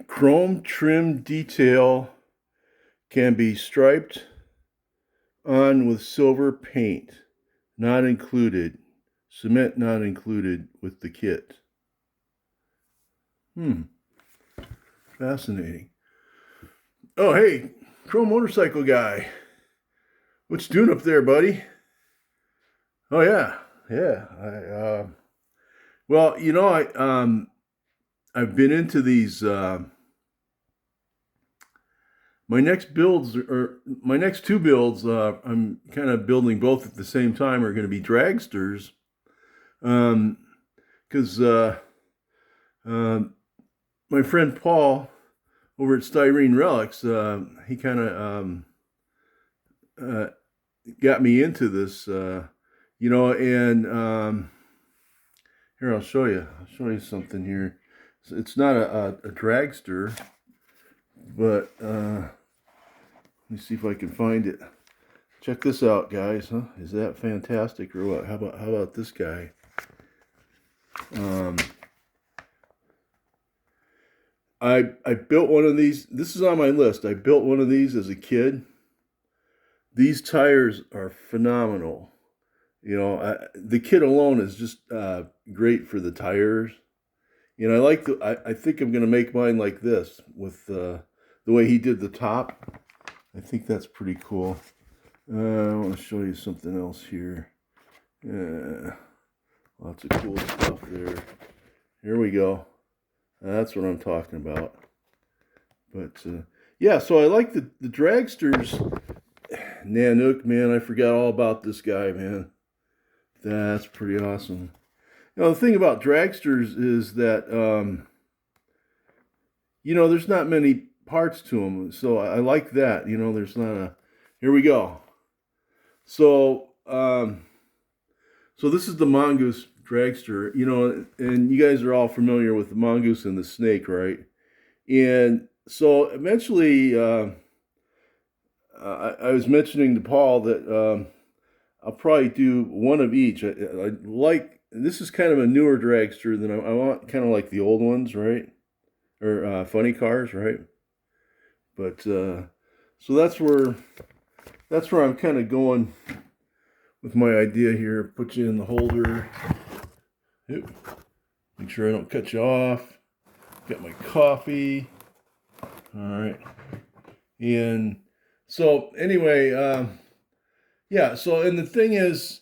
chrome trim detail can be striped on with silver paint, not included. Cement not included with the kit. Fascinating. Oh, hey, chrome motorcycle guy. What you doing up there, buddy? Oh yeah, yeah. Well, I've been into these. My next builds or my next two builds. I'm kind of building both at the same time. Are going to be dragsters. Because um, my friend Paul over at Styrene Relics, he kind of uh, got me into this, and here I'll show you. I'll show you something here. It's not a dragster, but let me see if I can find it. Check this out, guys. Huh? Is that fantastic or what? How about this guy? Um, I built one of these. This is on my list. I built one of these as a kid. These tires are phenomenal. The kit alone is just great for the tires. I think I'm gonna make mine like this with the way he did the top. I think that's pretty cool. I want to show you something else here. Lots of cool stuff there. Here we go. That's what I'm talking about. But yeah, so I like the dragsters. Nanook, man, I forgot all about this guy, man. That's pretty awesome. The thing about dragsters is that there's not many parts to them, so I like that. There's not a. Here we go. So this is the mongoose dragster. And you guys are all familiar with the mongoose and the snake, right? And so eventually, I was mentioning to Paul that I'll probably do one of each. I like this is kind of a newer dragster than I want, kind of like the old ones, right? Or funny cars, right? But so that's where I'm kind of going with my idea here. Put you in the holder. Oop. Make sure I don't cut you off. Got my coffee. All right. And so anyway, yeah. So and the thing is,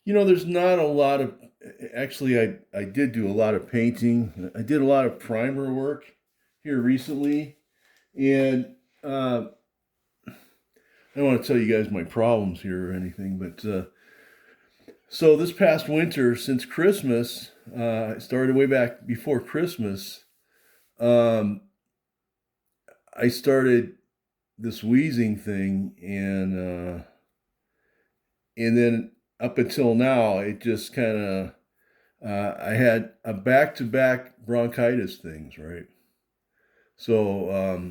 there's not a lot of. Actually, I did do a lot of painting. I did a lot of primer work here recently, and I don't want to tell you guys my problems here or anything, but so this past winter, since Christmas, I started way back before Christmas. Um, I started this wheezing thing, and then up until now, it just kind of I had a back-to-back bronchitis things, right? So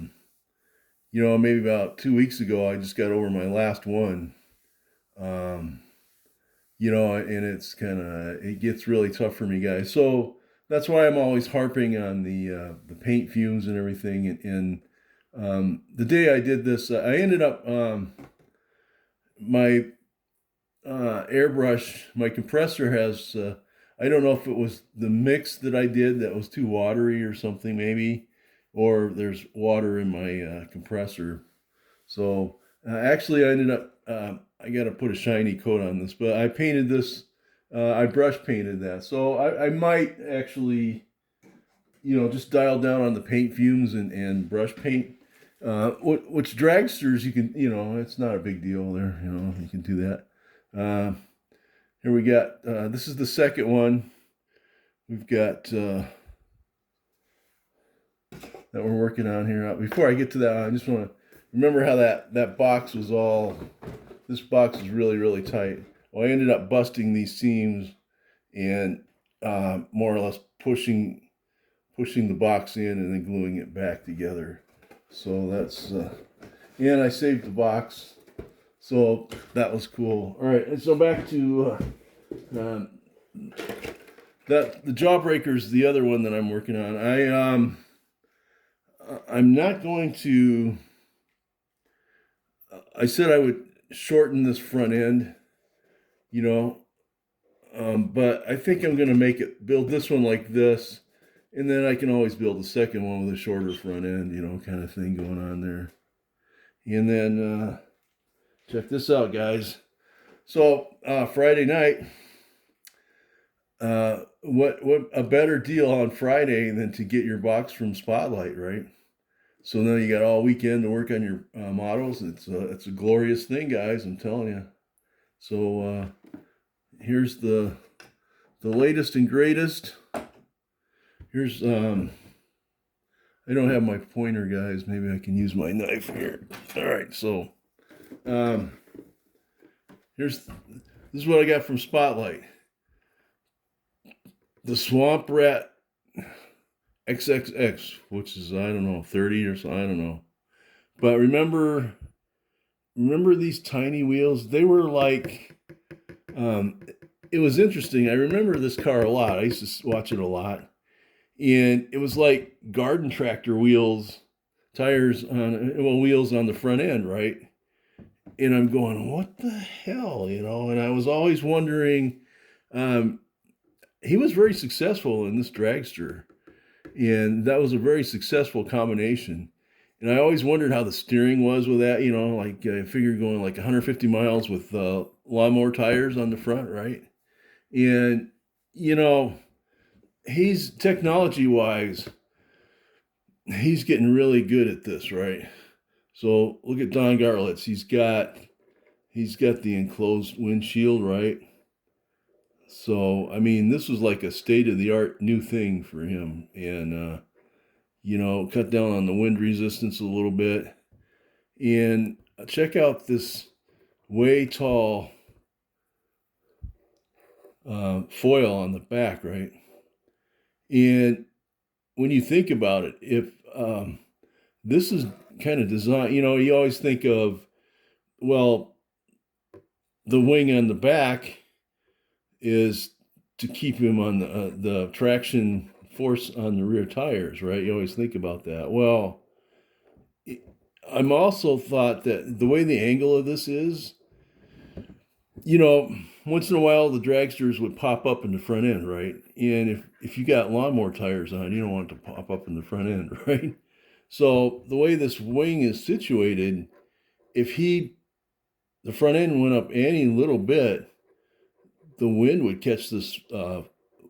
maybe about 2 weeks ago, I just got over my last one. Um, and it gets really tough for me, guys. So that's why I'm always harping on the paint fumes and everything. And the day I did this, I ended up my airbrush, my compressor has. I don't know if it was the mix that I did that was too watery or something, maybe, or there's water in my compressor. So actually, I ended up. I got to put a shiny coat on this, but I painted this. I brush painted that, so I might actually, just dial down on the paint fumes and brush paint. Which dragsters you can, it's not a big deal there. You can do that. Uh, Here we got. This is the second one. We've got that we're working on here. Before I get to that, I just want to remember how that box was all. This box is really really tight. Well, I ended up busting these seams and more or less pushing the box in and then gluing it back together. So that's and I saved the box. So that was cool. All right, and so back to that the Jawbreaker is the other one that I'm working on. I'm not going to. I said I would shorten this front end, you know, but I think I'm going to make it build this one like this, and then I can always build a second one with a shorter front end, you know, kind of thing going on there. And then check this out, guys. So Friday night, what a better deal on Friday than to get your box from Spotlight, right? So now you got all weekend to work on your models. It's a glorious thing, guys. I'm telling you. So here's the latest and greatest. Here's I don't have my pointer, guys. Maybe I can use my knife here. All right, so this is what I got from Spotlight. The Swamp Rat XXX, which is, I don't know, 30 or so, I don't know. But remember these tiny wheels? They were like, it was interesting. I remember this car a lot. I used to watch it a lot. And it was like garden tractor wheels, wheels on the front end, right? And I'm going, what the hell, you know? And I was always wondering, he was very successful in this dragster. And that was a very successful combination. And I always wondered how the steering was with that, you know, like I figured going like 150 miles with lawnmower tires on the front, right? And, you know, he's technology wise, he's getting really good at this, right? So look at Don Garlitz. He's got the enclosed windshield, right? So, I mean, this was like a state-of-the-art new thing for him. And, you know, cut down on the wind resistance a little bit. And check out this way tall foil on the back, right? And when you think about it, if this is kind of designed, you know, you always think of, well, the wing on the back is to keep him on the traction force on the rear tires, right? You always think about that. Well, I'm also thought that the way the angle of this is, you know, once in a while the dragsters would pop up in the front end, right? And if you got lawnmower tires on, you don't want it to pop up in the front end, right? So the way this wing is situated, if the front end went up any little bit, the wind would catch this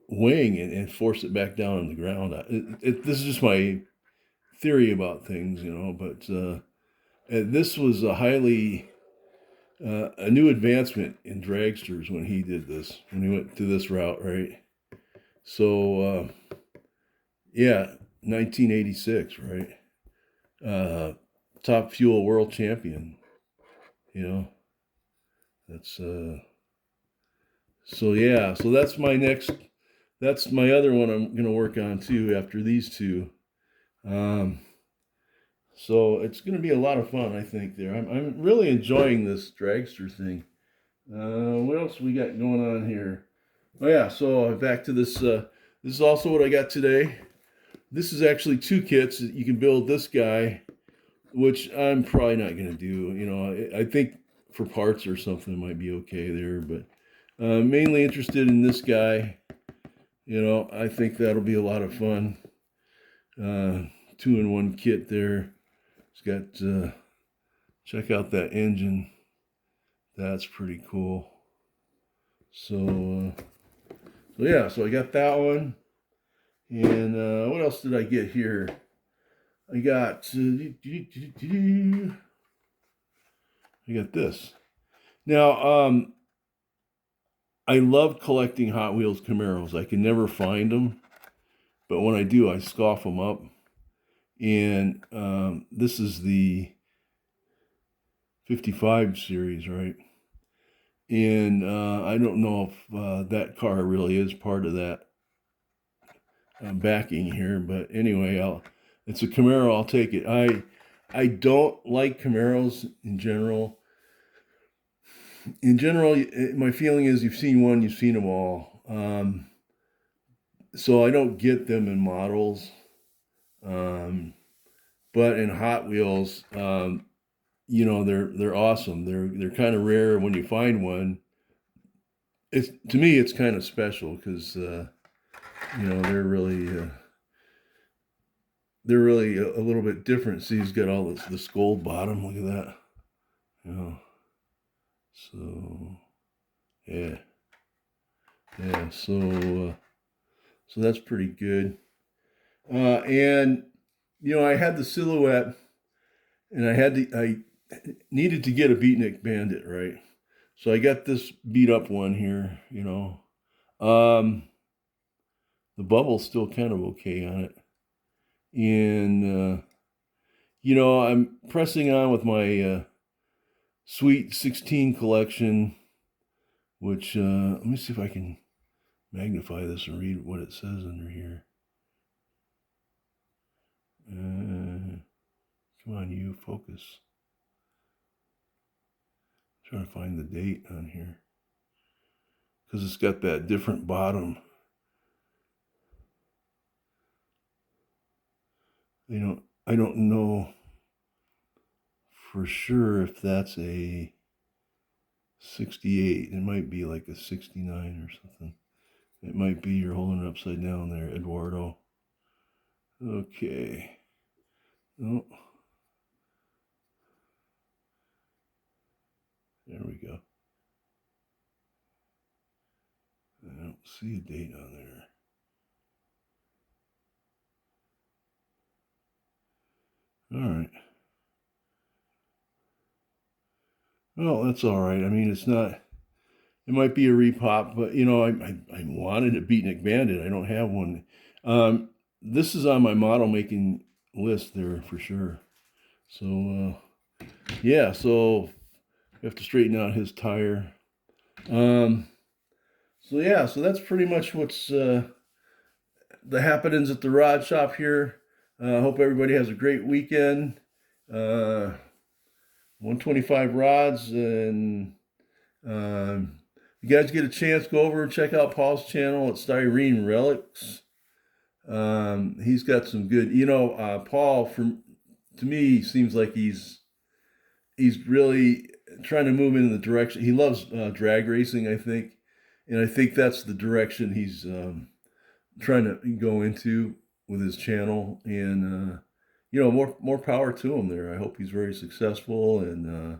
wing and force it back down on the ground. This is just my theory about things, you know, but this was a new advancement in dragsters when he did this, when he went to this route, right? So, yeah, 1986, right? Top fuel world champion, you know, that's, so yeah, so that's my other one I'm going to work on too after these two. So it's going to be a lot of fun, I think. I'm really enjoying this dragster thing. What else we got going on here? Oh yeah, so back to this. This is also what I got today. This is actually two kits. You can build this guy, which I'm probably not going to do. You know, I think for parts or something it might be okay there, but mainly interested in this guy. You know, I think that'll be a lot of fun. 2-in-1 kit there. It's got, check out that engine. That's pretty cool. So yeah, so I got that one. And what else did I get here? I got this. Now, I love collecting Hot Wheels Camaros. I can never find them, but when I do, I scoff them up. And this is the 55 series, right? And I don't know if that car really is part of that backing here, but anyway, it's a Camaro. I'll take it. I don't like Camaros in general. In general, my feeling is you've seen one, you've seen them all. So I don't get them in models, um, but in Hot Wheels, they're awesome. They're kind of rare when you find one. It's to me, it's kind of special because they're really a little bit different. See, he's got all this gold bottom. Look at that. You know, so yeah, yeah. So that's pretty good. And I had the silhouette, and I needed to get a beatnik bandit, right? So I got this beat up one here. The bubble's still kind of okay on it, and I'm pressing on with my Sweet 16 collection, which let me see if I can magnify this and read what it says under here. Come on, you focus. I'm trying to find the date on here because it's got that different bottom. I don't know for sure if that's a 68. It might be like a 69 or something. It might be you're holding it upside down there, Eduardo. Okay. Oh. There we go. I don't see a date on there. All right. Well, that's all right. I mean, it's not. It might be a repop, but I wanted a Beatnik Bandit. I don't have one. This is on my model making list there for sure. So yeah, so we have to straighten out his tire. So yeah, so that's pretty much what's the happenings at the rod shop here. I hope everybody has a great weekend. 125 rods, and you guys get a chance, go over and check out Paul's channel at Styrene Relics. He's got some good, Paul, to me, seems like he's really trying to move in the direction. He loves drag racing, I think, and I think that's the direction he's trying to go into with his channel. And more power to him there. I hope he's very successful, and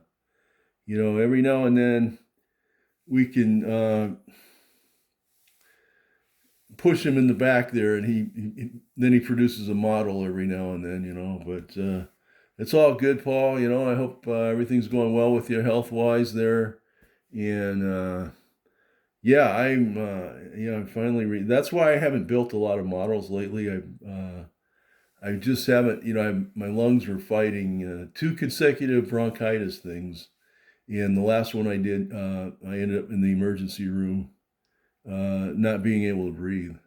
every now and then we can push him in the back there, and then he produces a model every now and then. But it's all good, Paul. I hope everything's going well with you health wise there, and yeah, I'm finally. That's why I haven't built a lot of models lately. I just haven't. My lungs were fighting 2 consecutive bronchitis things, and the last one I did, I ended up in the emergency room, not being able to breathe.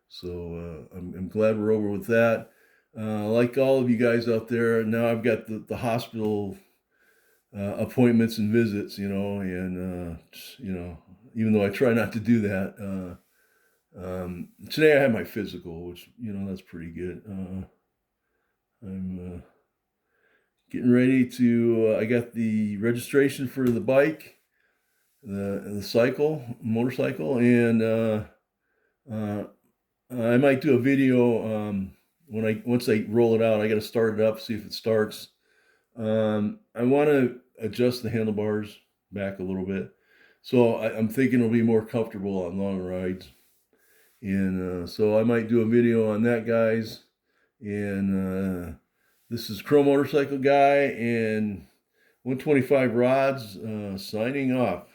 So I'm glad we're over with that. Like all of you guys out there, now I've got the hospital appointments and visits, and even though I try not to do that, today I had my physical, which that's pretty good. I'm getting ready to. I got the registration for the bike, the motorcycle, and I might do a video once I roll it out. I got to start it up, see if it starts. I want to adjust the handlebars back a little bit, so I'm thinking it'll be more comfortable on long rides, and so I might do a video on that, guys. And this is Crow Motorcycle Guy and 125 Rods signing off.